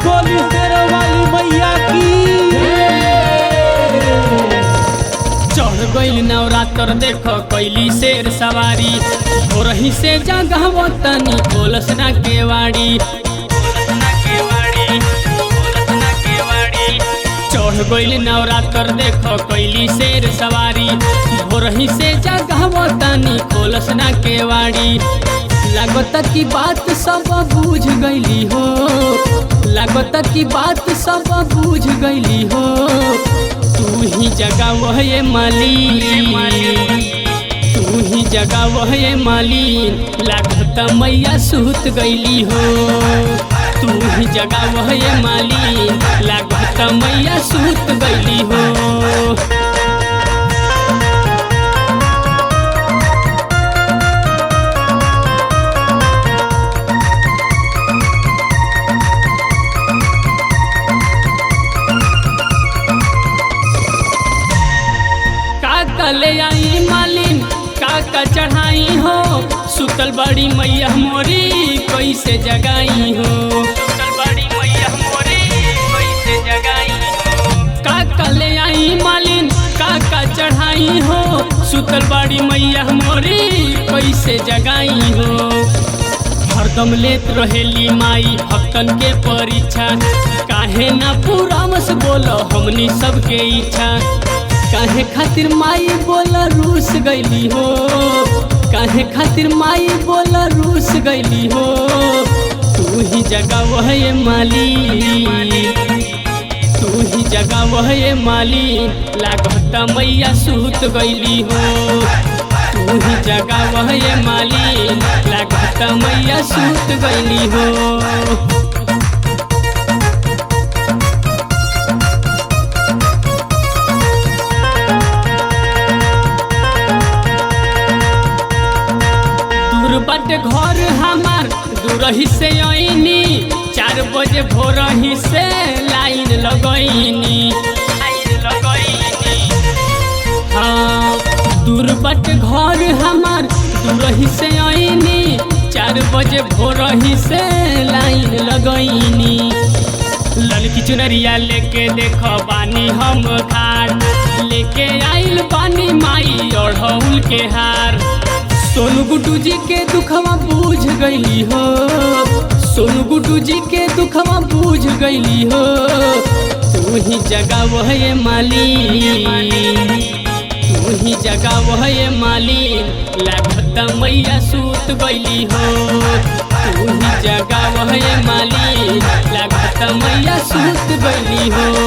बोली शेरों वाली मैया की। चढ़ गइल नवरात्र देखो कैली शेर सवारी, भोरही से जगह तनी खोलस ना केवाड़ी। चढ़ गइल नवरात्र देखो कैली शेर सवारी, भोरही से जगह तनी खोलस ना केवाड़ी। लागत की बात सब बूझ गईली हो, लागत की बात सब बूझ गईली हो। तू ही जगह वह ये माली, तू ही जगह वह ये माली, लागत मैया सूत गईली हो। तू ही जगह वह ये माली, लागत मैया सूत गईली हो। ले आई मालिन काका चढ़ाई हो, सुतल बड़ी मैया मोरी कैसे जगाई हो। सुतल बड़ी मैया मोरी कैसे जगाई हो। काका ले आई मालिन काका चढ़ाई हो, सुतल बड़ी मैया मोरी कैसे जगाई हो। हरदम लेत रहेली माई भक्तन के परीक्षा, काहे ना पूरा मस बोलो हमनी सबके इच्छा। काहे खातिर माई बोला रूस गईली हो, काहे खातिर माई बोला रूस गईली हो। तू ही जगह वह ये माली, तू ही जगह वह ये माली, लागत मैया सूत गईली हो। तू ही जगह वह ये माली, लागत मैया सूत गईली हो। बट घर हमार दूरही से आईनी, 4 बजे भोरही से लाइन लगईनी। हाँ दूर बट घर हमार दूरही से आईनी, 4 बजे भोरही से लाइन लगईनी। ललकी चुनरिया लेके देखो बानी हम खार, लेके आइल बानी माई ओढ़ौल के हार। सोनू गुड्डू जी के दुखवा बूझ गईली हो, सोनू गुड्डू जी के दुखवा बूझ गईली हो। तू ही जगह वह ये माली, तू ही जगह वह ये माली, लागत मैया सूत गईली हो। तू ही जगह वह ये माली, लागत मैया सूत गईली हो।